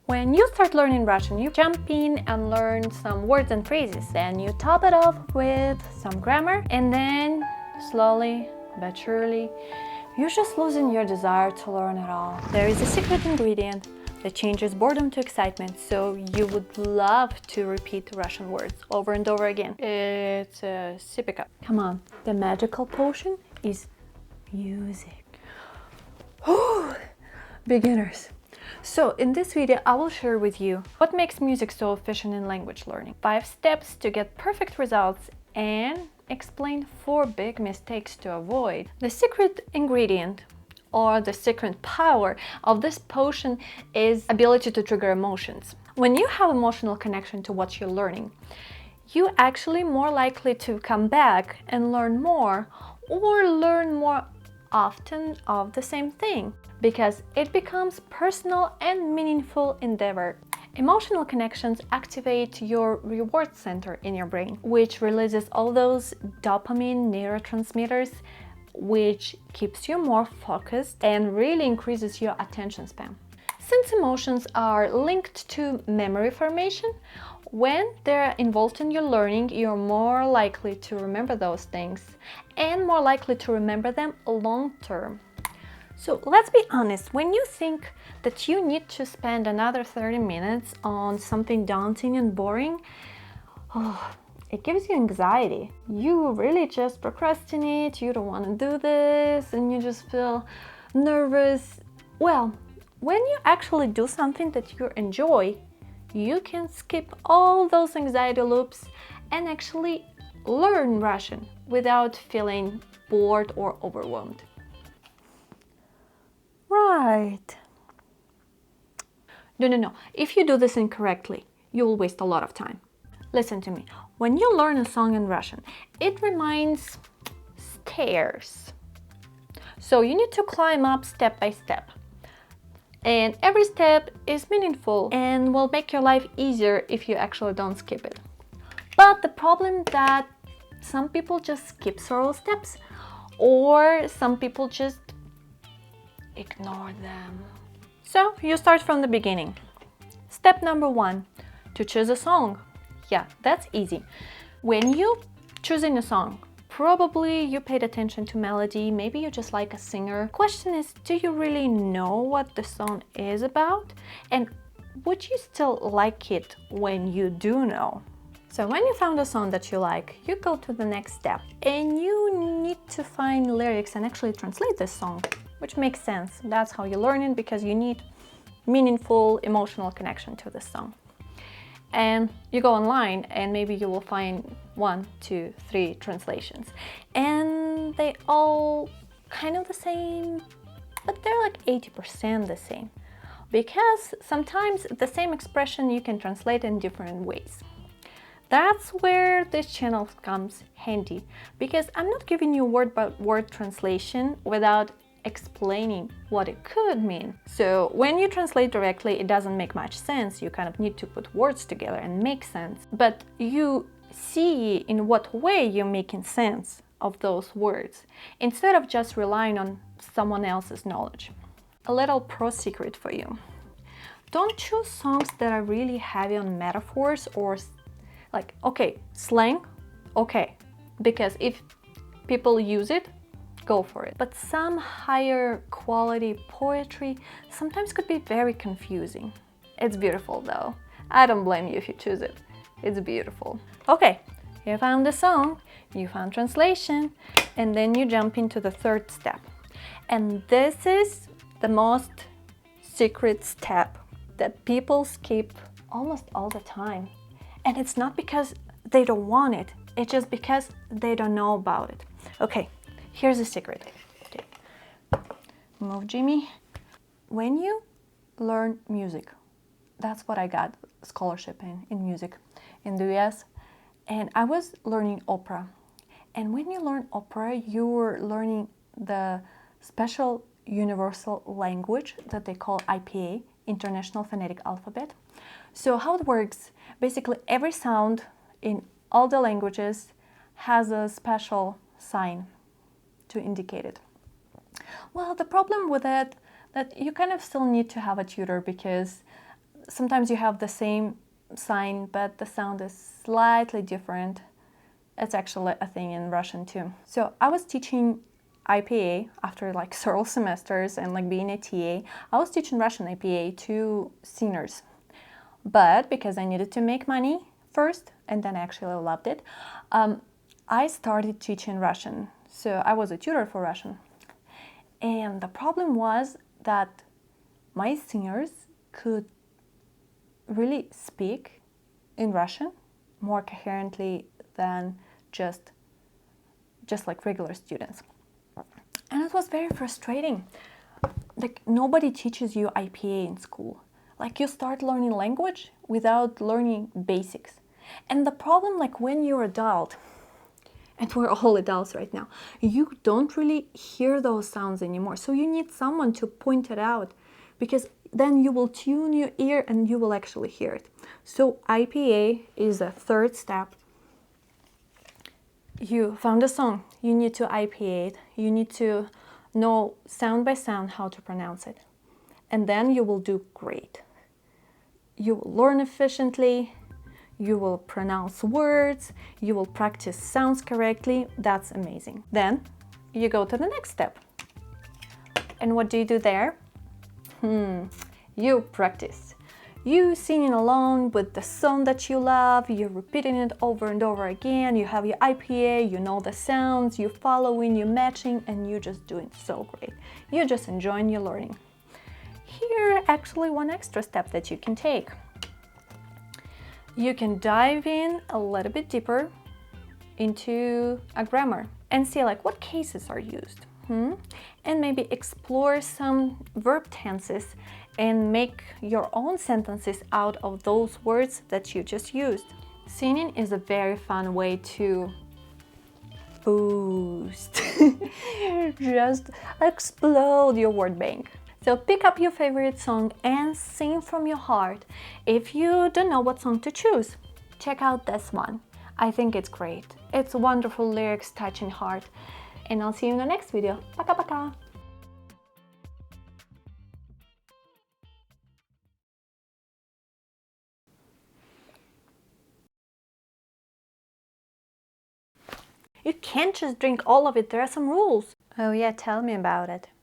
When you start learning Russian, you jump in and learn some words and phrases. Then you top it off with some grammar, and then slowly but surely, you're just losing your desire to learn it all. There is a secret ingredient that changes boredom to excitement, so you would love to repeat Russian words over and over again. It's a sippy cup. Come on, the magical potion is music. Beginners. So in this video, I will share with you what makes music so efficient in language learning, 5 steps to get perfect results, and explain 4 big mistakes to avoid. The secret ingredient or the secret power of this potion is ability to trigger emotions. When you have emotional connection to what you're learning, you're actually more likely to come back and learn more or learn more often of the same thing, because it becomes personal and meaningful endeavor. Emotional connections activate your reward center in your brain, which releases all those dopamine neurotransmitters, which keeps you more focused and really increases your attention span. Since emotions are linked to memory formation, when they're involved in your learning, you're more likely to remember those things and more likely to remember them long term. So let's be honest, when you think that you need to spend another 30 minutes on something daunting and boring, it gives you anxiety. You really just procrastinate, you don't want to do this, and you just feel nervous. Well, when you actually do something that you enjoy, you can skip all those anxiety loops and actually learn Russian without feeling bored or overwhelmed. Right. No. If you do this incorrectly, you will waste a lot of time. Listen to me. When you learn a song in Russian, it reminds stairs. So you need to climb up step by step. And every step is meaningful and will make your life easier if you actually don't skip it. But the problem that some people just skip several steps, or some people just ignore them. So you start from the beginning. Step number 1, to choose a song. Yeah, that's easy. When you choosing a song, probably you paid attention to melody, maybe you just like a singer. Question is, do you really know what the song is about? And would you still like it when you do know? So when you found a song that you like, you go to the next step and you need to find lyrics and actually translate this song, which makes sense. That's how you learn it, because you need meaningful emotional connection to this song. And you go online and maybe you will find 1, 2, 3 translations, and they all kind of the same, but they're like 80% the same, because sometimes the same expression you can translate in different ways. That's where this channel comes handy, because I'm not giving you word by word translation without explaining what it could mean. So when you translate directly, it doesn't make much sense. You kind of need to put words together and make sense. But you see in what way you're making sense of those words, instead of just relying on someone else's knowledge. A little pro secret for you. Don't choose songs that are really heavy on metaphors or slang, because if people use it, go for it. But some higher quality poetry sometimes could be very confusing. It's beautiful though. I don't blame you if you choose it. It's beautiful. Okay, you found the song, you found translation, and then you jump into the 3rd step. And this is the most secret step that people skip almost all the time. And it's not because they don't want it, it's just because they don't know about it. Okay, here's the secret. Okay. Move, Jimmy. When you learn music, that's what I got scholarship in music in the US, and I was learning opera. And when you learn opera, you're learning the special universal language that they call IPA, International Phonetic Alphabet. So how it works, basically every sound in all the languages has a special sign to indicate it. Well, the problem with it that you kind of still need to have a tutor, because sometimes you have the same sign, but the sound is slightly different. It's actually a thing in Russian too. So I was teaching IPA after like several semesters and like being a TA. I was teaching Russian IPA to seniors. But because I needed to make money first, and then I actually loved it, I started teaching Russian. So I was a tutor for Russian. And the problem was that my seniors could really speak in Russian more coherently than just like regular students. And it was very frustrating. Like, nobody teaches you IPA in school. Like, you start learning language without learning basics. And the problem, like when you're adult, and we're all adults right now, you don't really hear those sounds anymore. So you need someone to point it out, because then you will tune your ear and you will actually hear it. So IPA is a third step. You found a song, you need to IPA it, you need to know sound by sound how to pronounce it. And then you will do great. You will learn efficiently, you will pronounce words, you will practice sounds correctly. That's amazing. Then you go to the next step. And what do you do there? You practice. You singing along with the song that you love, you're repeating it over and over again, you have your IPA, you know the sounds, you're following, you're matching, and you're just doing so great. You're just enjoying your learning. Here, actually, one extra step that you can take. You can dive in a little bit deeper into a grammar and see like what cases are used. And maybe explore some verb tenses and make your own sentences out of those words that you just used. Singing is a very fun way to boost, just explode your word bank. So pick up your favorite song and sing from your heart. If you don't know what song to choose, check out this one. I think it's great. It's wonderful lyrics, touching heart. And I'll see you in the next video. Пока-пока! You can't just drink all of it, there are some rules. Oh yeah, tell me about it.